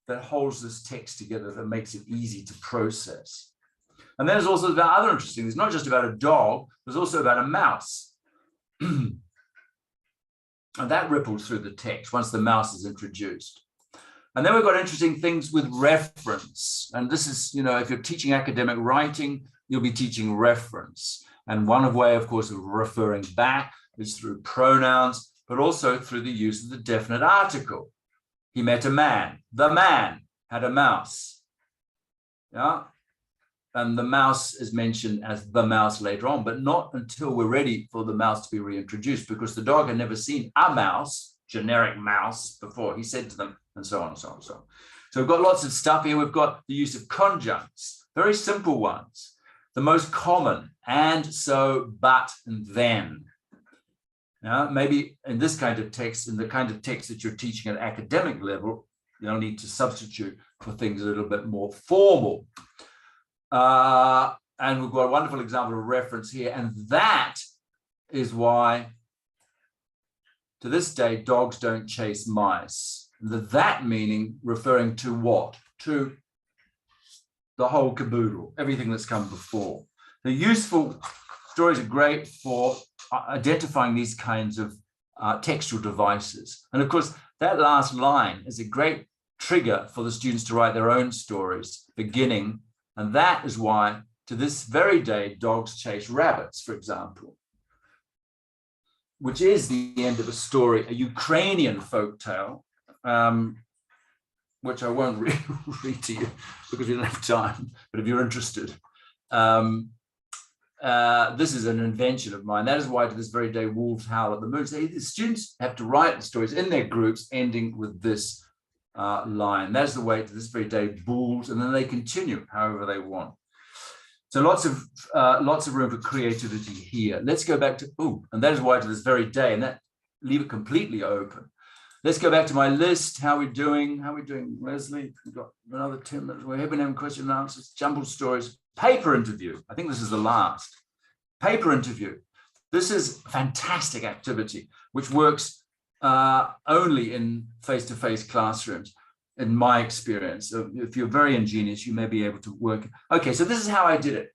that holds this text together that makes it easy to process. And then there's also about other interesting things. It's not just about a dog, there's also about a mouse. And that ripples through the text once the mouse is introduced. And then we've got interesting things with reference. And this is, if you're teaching academic writing, you'll be teaching reference. And one way, of course, of referring back is through pronouns, but also through the use of the definite article. He met a man. The man had a mouse. Yeah. And the mouse is mentioned as the mouse later on, but not until we're ready for the mouse to be reintroduced, because the dog had never seen a mouse, generic mouse, before. He said to them, and so on and so on and so on. So we've got lots of stuff here. We've got the use of conjuncts, very simple ones. The most common, and, so, but, and then. Maybe in this kind of text, in the kind of text that you're teaching at academic level, you'll need to substitute for things a little bit more formal. And we've got a wonderful example of reference here. And that is why, to this day, dogs don't chase mice. That meaning referring to what? To the whole caboodle, everything that's come before. The useful stories are great for identifying these kinds of textual devices. And of course, that last line is a great trigger for the students to write their own stories, beginning. And that is why, to this very day, dogs chase rabbits, for example, which is the end of a story, a Ukrainian folktale, which I won't read to you because we don't have time, but if you're interested, this is an invention of mine. That is why, to this very day, wolves howl at the moon. So the students have to write the stories in their groups, ending with this line. That's the way, to this very day, bulls, and then they continue however they want. So lots of room for creativity here. Let's go back to, and that is why, to this very day, and that leave it completely open. Let's go back to my list. How are we doing? How are we doing, Leslie? We've got another 10 minutes. We're having question and answers, jumbled stories, paper interview. I think this is the last. Paper interview. This is a fantastic activity, which works only in face-to-face classrooms, in my experience. So if you're very ingenious, you may be able to work. Okay, so this is how I did it.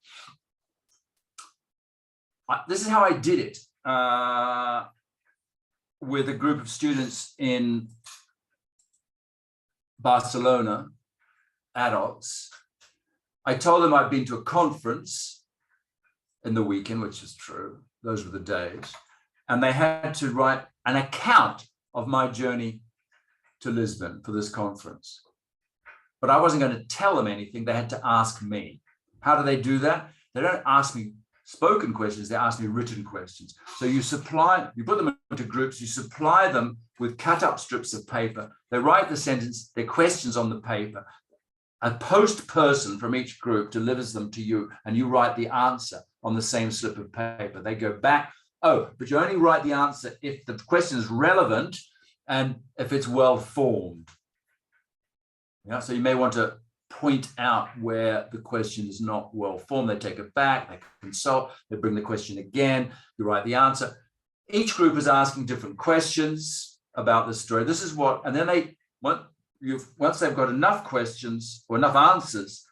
This is how I did it with a group of students in Barcelona, adults. I told them I'd been to a conference in the weekend, which is true. Those were the days. And they had to write an account of my journey to Lisbon for this conference. But I wasn't going to tell them anything. They had to ask me. How do they do that? They don't ask me spoken questions, they ask me written questions. So you put them into groups, you supply them with cut up strips of paper. They write the sentence, their questions on the paper. A post person from each group delivers them to you, and you write the answer on the same slip of paper. They go back. But you only write the answer if the question is relevant and if it's well formed. Yeah, so you may want to point out where the question is not well formed. They take it back, they consult, they bring the question again, you write the answer. Each group is asking different questions about the story. This is what, and then once they've got enough questions or enough answers,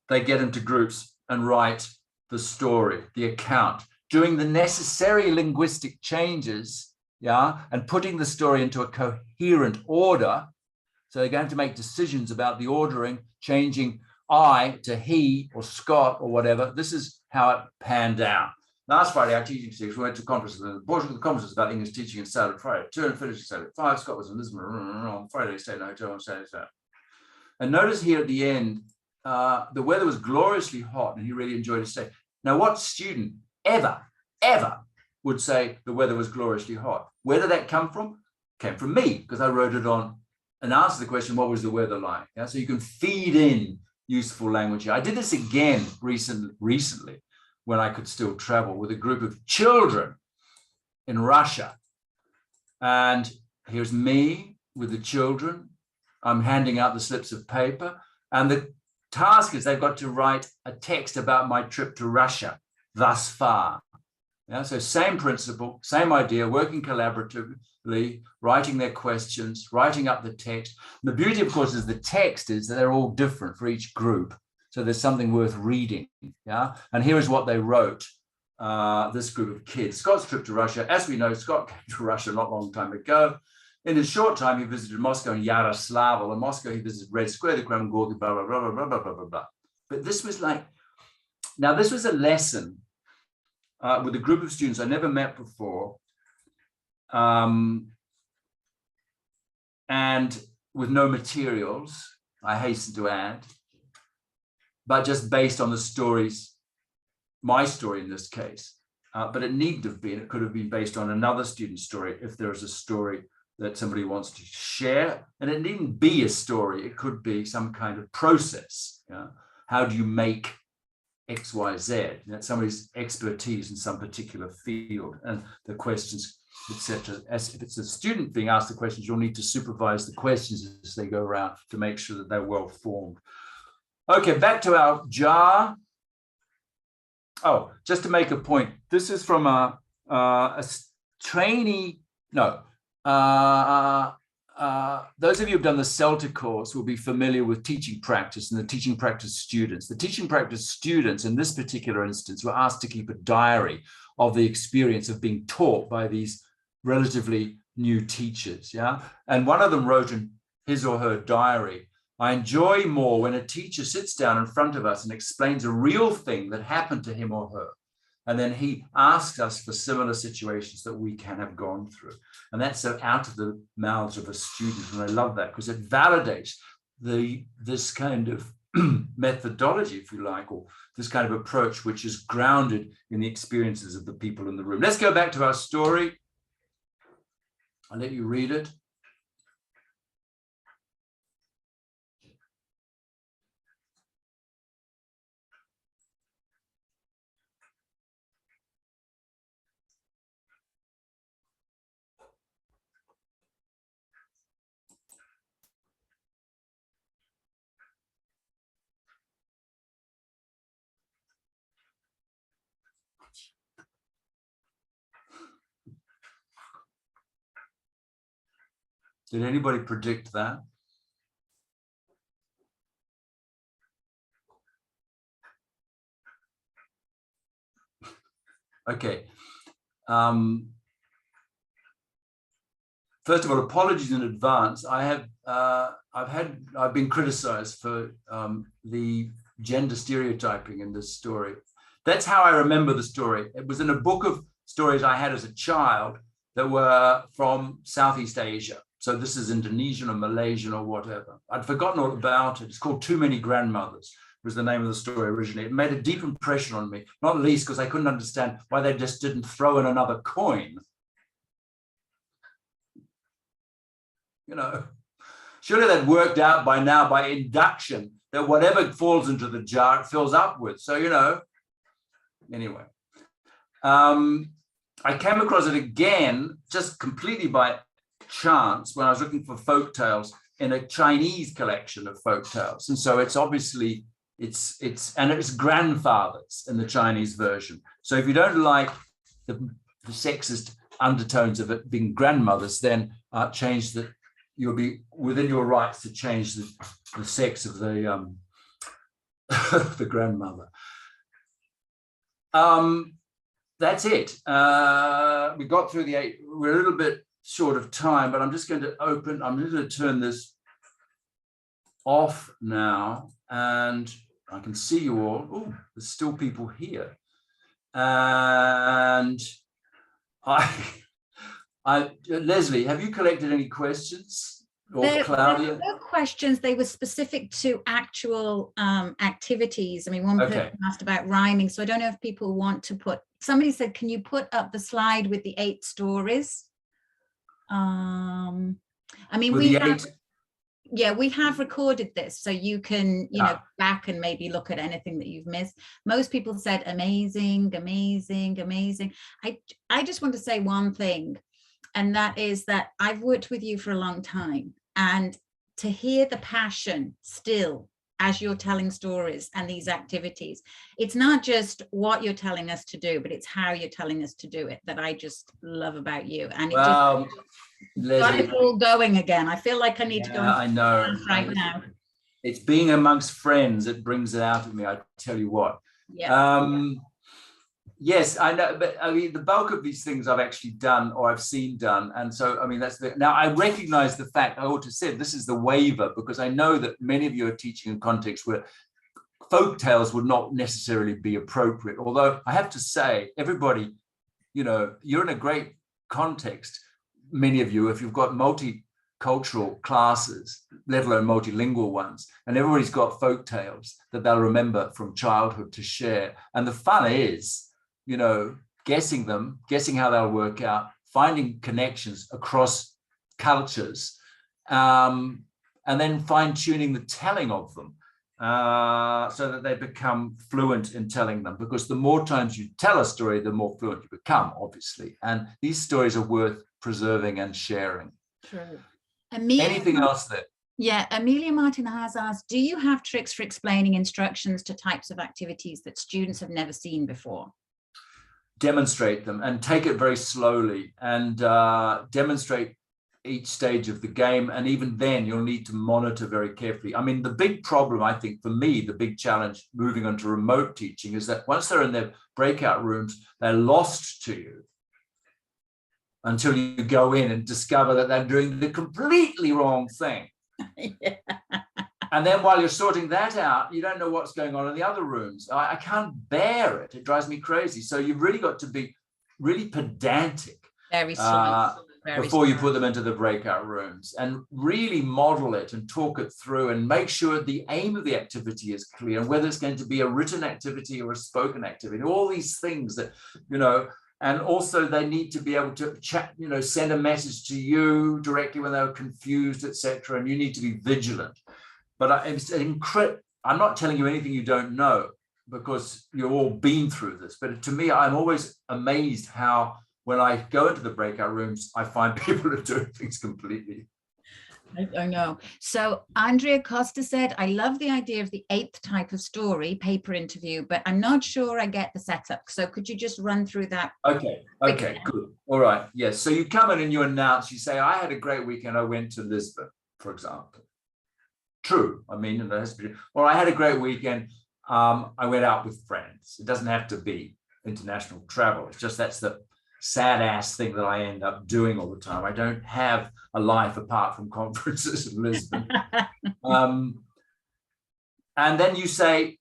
they get into groups and write the story, the account, doing the necessary linguistic changes, and putting the story into a coherent order. So they're going to make decisions about the ordering, changing I to he or Scott or whatever. This is how it panned out. Last Friday, our teaching series, we went to conferences, and the portion of the conference was about English teaching and started Friday at 2 and finished at 5. Scott was in Lisbon on Friday, stayed in a hotel on Saturday. And notice here at the end, the weather was gloriously hot and he really enjoyed his stay. Now, what student ever would say the weather was gloriously hot? Where did that come from? It came from me, because I wrote it on and answered the question, what was the weather like? Yeah, so you can feed in useful language here. I did this again recently when I could still travel with a group of children in Russia. And here's me with the children. I'm handing out the slips of paper. And the task is they've got to write a text about my trip to Russia thus far. Yeah, so same principle, same idea, working collaboratively, writing their questions, writing up the text. The beauty, of course, is the text is that they're all different for each group. So there's something worth reading. Yeah, and here is what they wrote. This group of kids. Scott's trip to Russia. As we know, Scott came to Russia not a long time ago. In a short time, he visited Moscow and Yaroslavl. In Moscow, he visited Red Square, the Kremlin, blah, blah, blah, blah, blah, blah, blah, blah, blah. But this was like, now this was a lesson with a group of students I never met before, and with no materials, I hasten to add, but just based on the stories, my story in this case. But it needn't have been. It could have been based on another student's story if there is a story that somebody wants to share. And it needn't be a story. It could be some kind of process. Yeah? How do you make X, Y, Z? That's somebody's expertise in some particular field. And the questions etc. As if it's a student being asked the questions, you'll need to supervise the questions as they go around to make sure that they're well formed. Okay, back to our jar. Oh, just to make a point, this is from a trainee. No, those of you who've done the CELTA course will be familiar with teaching practice and the teaching practice students. The teaching practice students in this particular instance were asked to keep a diary of the experience of being taught by these relatively new teachers. Yeah, and one of them wrote in his or her diary, "I enjoy more when a teacher sits down in front of us and explains a real thing that happened to him or her. And then he asks us for similar situations that we can have gone through." And that's out of the mouths of a student. And I love that because it validates this kind of methodology, if you like, or this kind of approach, which is grounded in the experiences of the people in the room. Let's go back to our story. I'll let you read it. Did anybody predict that? Okay. First of all, apologies in advance. I've been criticized for the gender stereotyping in this story. That's how I remember the story. It was in a book of stories I had as a child that were from Southeast Asia. So this is Indonesian or Malaysian or whatever. I'd forgotten all about it. It's called Too Many Grandmothers, was the name of the story originally. It made a deep impression on me, not least because I couldn't understand why they just didn't throw in another coin. You know, surely that worked out by now by induction that whatever falls into the jar, it fills up with. So, you know, anyway. I came across it again, just completely by chance when I was looking for folk tales in a Chinese collection of folk tales. And so it's obviously, it's grandfathers in the Chinese version. So if you don't like the sexist undertones of it being grandmothers, then change the, you'll be within your rights to change the sex of the the grandmother. That's it. We got through the 8. We're a little bit short of time, but I'm just going to turn this off now, and I can see you all. Oh, there's still people here. And Leslie, have you collected any questions? Or Claudia? There were questions. They were specific to actual activities. I mean, one person asked about rhyming, so I don't know if people want to put. Somebody said, "Can you put up the slide with the 8 stories?" I mean, we have recorded this, so you can, you know, back and maybe look at anything that you've missed. Most people said amazing, amazing, amazing. I just want to say one thing, and that is that I've worked with you for a long time, and to hear the passion still as you're telling stories and these activities, it's not just what you're telling us to do, but it's how you're telling us to do it that I just love about you. And it just got it all going again. I feel like I need to go. I know. Right now. It's being amongst friends that brings it out of me. I tell you what. Yeah. Yes, I know, but I mean, the bulk of these things I've actually done or I've seen done. And so, I mean, now I recognize the fact, I ought to say, this is the waiver, because I know that many of you are teaching in contexts where folk tales would not necessarily be appropriate. Although I have to say, everybody, you know, you're in a great context, many of you, if you've got multicultural classes, let alone multilingual ones, and everybody's got folk tales that they'll remember from childhood to share. And the fun is, you know, guessing how they'll work out, finding connections across cultures, and then fine-tuning the telling of them. so that they become fluent in telling them, because the more times you tell a story, the more fluent you become, obviously. And these stories are worth preserving and sharing. True. Anything else there? Yeah, Amelia Martin has asked, do you have tricks for explaining instructions to types of activities that students have never seen before? Demonstrate them and take it very slowly, and demonstrate each stage of the game. And even then you'll need to monitor very carefully. I mean, the big problem, I think, for me, the big challenge moving on to remote teaching is that once they're in their breakout rooms, they're lost to you until you go in and discover that they're doing the completely wrong thing. Yeah. And then while you're sorting that out, you don't know what's going on in the other rooms. I can't bear it. It drives me crazy. So you've really got to be really pedantic before you put them into the breakout rooms, and really model it and talk it through and make sure the aim of the activity is clear, and whether it's going to be a written activity or a spoken activity, all these things that, and also they need to be able to chat, send a message to you directly when they're confused, etc. And you need to be vigilant. But I'm not telling you anything you don't know, because you've all been through this. But to me, I'm always amazed how when I go into the breakout rooms, I find people are doing things completely. I know. So Andrea Costa said, I love the idea of the 8th type of story, paper interview, but I'm not sure I get the setup. So could you just run through that? Okay, good. All right, yes. So you come in and you announce, you say, I had a great weekend. I went to Lisbon, for example. True. I mean, or I had a great weekend. I went out with friends. It doesn't have to be international travel. It's just that's the sad ass thing that I end up doing all the time. I don't have a life apart from conferences in Lisbon. And then you say,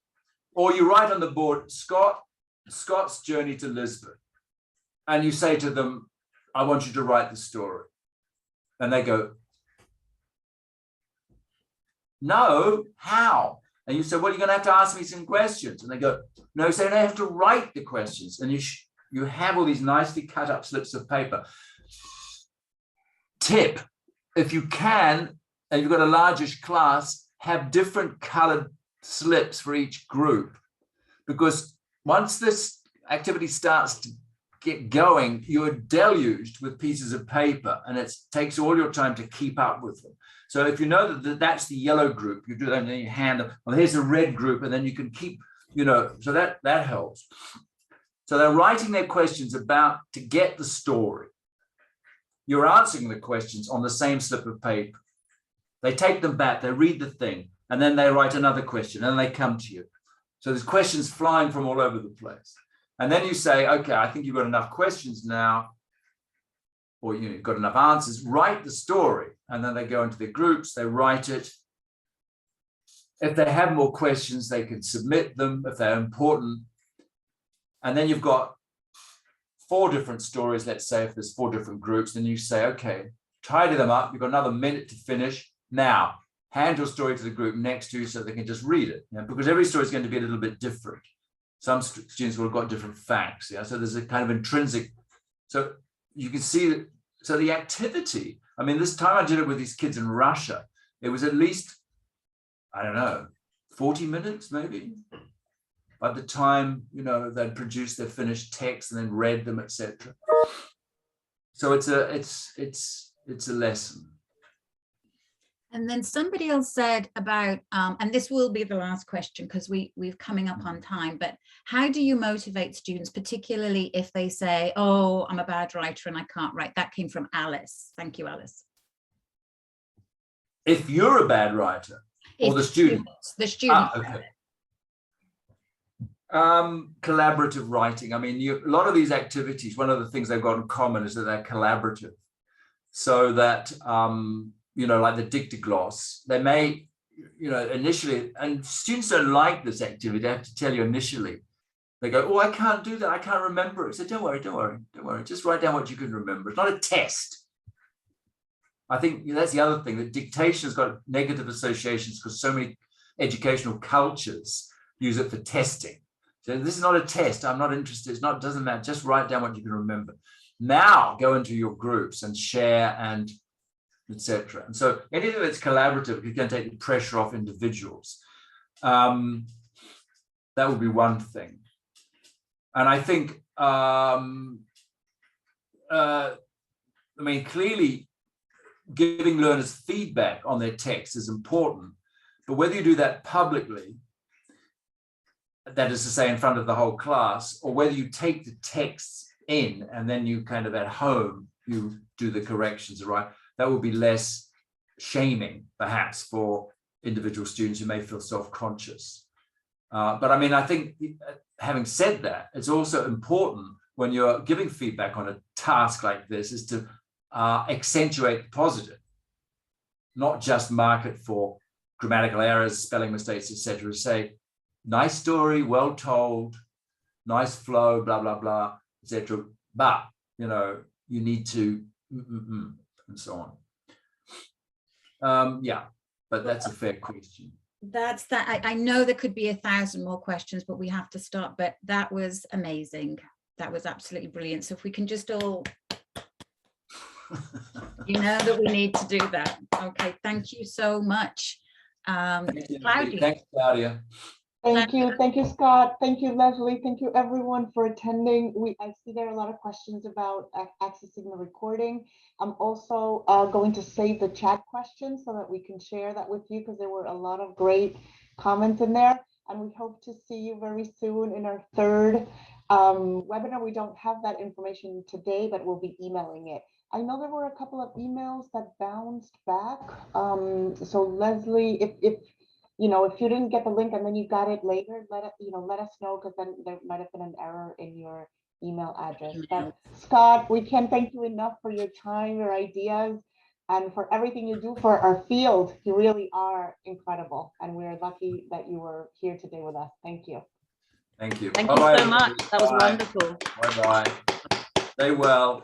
or you write on the board, Scott's journey to Lisbon. And you say to them, I want you to write the story. And they go, no, how? And you say, well, you're going to have to ask me some questions. And they go, no, so they have to write the questions. And you have all these nicely cut up slips of paper. Tip, if you can, and you've got a largish class, have different colored slips for each group. Because once this activity starts to get going, you're deluged with pieces of paper, and it takes all your time to keep up with them. So if you know that that's the yellow group, you do that and then you hand them, well, here's the red group, and then you can keep, so that helps. So they're writing their questions to get the story. You're answering the questions on the same slip of paper. They take them back, they read the thing, and then they write another question, and they come to you. So there's questions flying from all over the place. And then you say, okay, I think you've got enough questions now, or you've got enough answers, write the story. And then they go into their groups, they write it. If they have more questions, they can submit them if they're important. And then you've got 4 different stories, let's say, if there's 4 different groups, then you say, okay, tidy them up. You've got another minute to finish. Now, hand your story to the group next to you so they can just read it, because every story is going to be a little bit different. Some students will have got different facts. So there's a kind of intrinsic. So you can see that. So the activity, I mean, this time I did it with these kids in Russia, it was at least, I don't know, 40 minutes maybe. By the time, they'd produced their finished text and then read them, etc. So it's a lesson. And then somebody else said about, and this will be the last question because we're coming up on time, but how do you motivate students, particularly if they say, oh, I'm a bad writer and I can't write? That came from Alice. Thank you, Alice. If you're a bad writer, or the student? The student. Okay. Collaborative writing. I mean, a lot of these activities, one of the things they've got in common is that they're collaborative. So that, like the Dicta Gloss, they may, initially, and students don't like this activity, I have to tell you initially. They go, oh, I can't do that. I can't remember it. So don't worry. Just write down what you can remember. It's not a test. I think that's the other thing, that dictation has got negative associations because so many educational cultures use it for testing. So this is not a test. I'm not interested. It doesn't matter. Just write down what you can remember. Now go into your groups and share and etc. And so anything that's collaborative, you can take the pressure off individuals. That would be one thing. And I think, I mean, clearly giving learners feedback on their text is important, but whether you do that publicly, that is to say in front of the whole class, or whether you take the texts in and then you kind of at home, you do the corrections, right? That would be less shaming, perhaps, for individual students who may feel self-conscious. But I mean, I think having said that, it's also important when you're giving feedback on a task like this is to accentuate the positive, not just mark it for grammatical errors, spelling mistakes, etc. Say, nice story, well told, nice flow, blah, blah, blah, etc. But, you know, you need to, and so on. Yeah, but that's a fair question. That's that. I know there could be 1,000 more questions, but we have to stop. But that was amazing. That was absolutely brilliant. So if we can just all, you know that we need to do that. Okay, thank you so much. Claudia. Thanks, Claudia. Thank you, Scott. Thank you, Leslie. Thank you, everyone, for attending. I see there are a lot of questions about accessing the recording. I'm also going to save the chat questions so that we can share that with you, because there were a lot of great comments in there. And we hope to see you very soon in our third webinar. We don't have that information today, but we'll be emailing it. I know there were a couple of emails that bounced back. So Leslie, if you know, if you didn't get the link and then you got it later, let us know, because then there might have been an error in your email address. But Scott, we can't thank you enough for your time, your ideas, and for everything you do for our field. You really are incredible, and we're lucky that you were here today with us. Thank you. Thank you. Thank you so much. That was wonderful. Bye-bye. Stay well.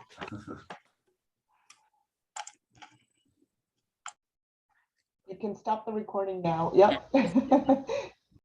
You can stop the recording now. Yep.